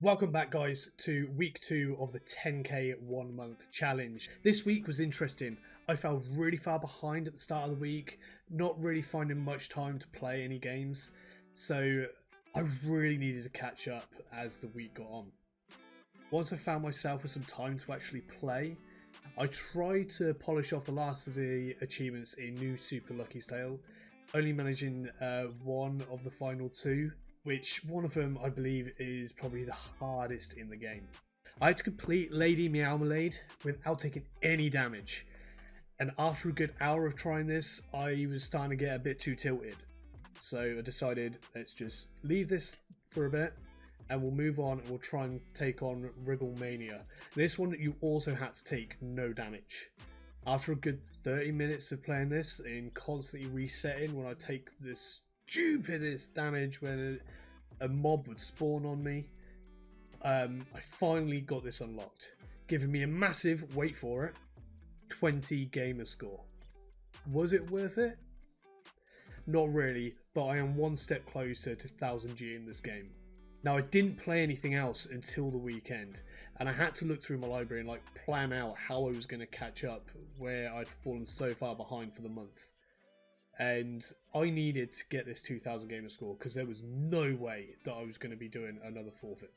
Welcome back, guys, to week 2 of the 10k 1 month challenge. This week was interesting. I fell really far behind at the start of the week, not really finding much time to play any games, so I really needed to catch up as the week got on. Once I found myself with some time to actually play, I tried to polish off the last of the achievements in New Super Lucky's Tale, only managing one of the final two, which one of them I believe is probably the hardest in the game. I had to complete Lady Meowmalade without taking any damage, and after a good hour of trying this, I was starting to get a bit too tilted. So I decided, let's just leave this for a bit and we'll move on and we'll try and take on Wrigglemania. This one you also had to take no damage. After a good 30 minutes of playing this and constantly resetting when I take the stupidest damage when a mob would spawn on me, I finally got this unlocked, giving me a massive, wait for it, 20 gamer score. Was it worth it? Not really, but I am one step closer to 1000G in this game. Now, I didn't play anything else until the weekend, and I had to look through my library and plan out how I was going to catch up where I'd fallen so far behind for the month. And I needed to get this 2000 gamer score because there was no way that I was going to be doing another forfeit.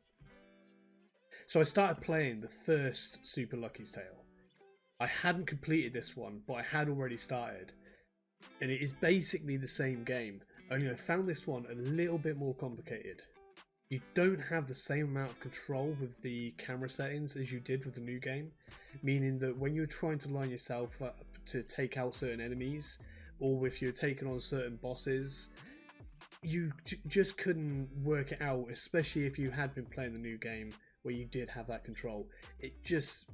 So I started playing the first Super Lucky's Tale. I hadn't completed this one, but I had already started. And it is basically the same game, only I found this one a little bit more complicated. You don't have the same amount of control with the camera settings as you did with the new game, meaning that when you're trying to line yourself up to take out certain enemies, or if you're taking on certain bosses, you just couldn't work it out, especially if you had been playing the new game where you did have that control. It just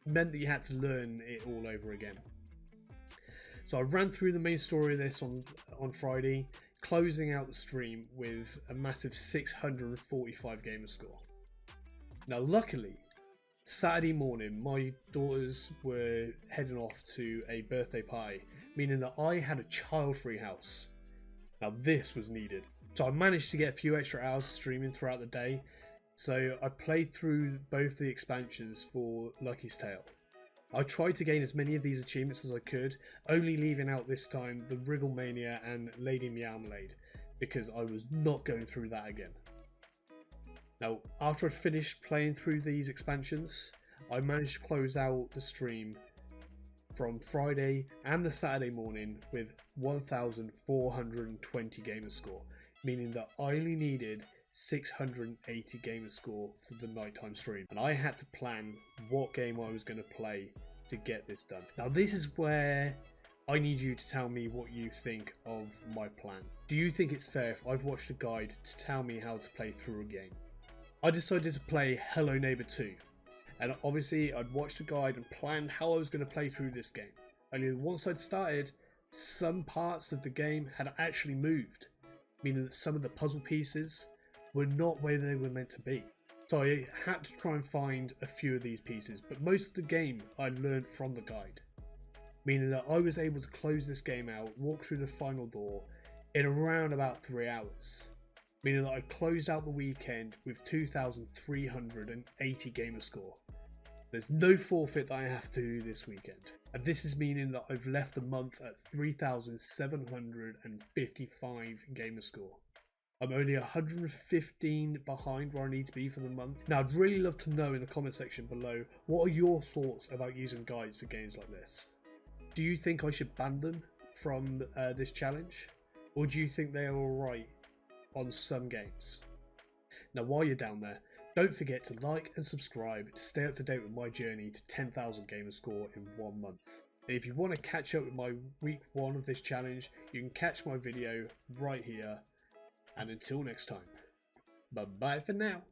meant that you had to learn it all over again. So I ran through the main story of this on Friday, closing out the stream with a massive 645 gamer score. Now luckily, Saturday morning my daughters were heading off to a birthday party, meaning that I had a child-free house. Now this was needed. So I managed to get a few extra hours streaming throughout the day, so I played through both the expansions for Lucky's Tale. I tried to gain as many of these achievements as I could, only leaving out this time the Wrigglemania and Lady Meowmalade, because I was not going through that again. Now, after I finished playing through these expansions, I managed to close out the stream from Friday and the Saturday morning with 1420 gamer score, meaning that I only needed 680 gamer score for the nighttime stream, and I had to plan what game I was going to play to get this done. Now this is where I need you to tell me what you think of my plan. Do you think it's fair if I've watched a guide to tell me how to play through a game? I decided to play Hello Neighbor 2, and obviously I'd watched a guide and planned how I was going to play through this game. Only once I'd started, some parts of the game had actually moved, meaning that some of the puzzle pieces were not where they were meant to be. So I had to try and find a few of these pieces, but most of the game I learned from the guide, meaning that I was able to close this game out, walk through the final door in around about 3 hours, meaning that I closed out the weekend with 2,380 gamer score. There's no forfeit that I have to do this weekend, and this is meaning that I've left the month at 3,755 gamer score. I'm only 115 behind where I need to be for the month. Now I'd really love to know in the comment section below, what are your thoughts about using guides for games like this? Do you think I should ban them from this challenge? Or do you think they are alright on some games? Now while you're down there, don't forget to like and subscribe to stay up to date with my journey to 10,000 gamer score in 1 month. And if you want to catch up with my week 1 of this challenge, you can catch my video right here. And until next time, bye bye for now.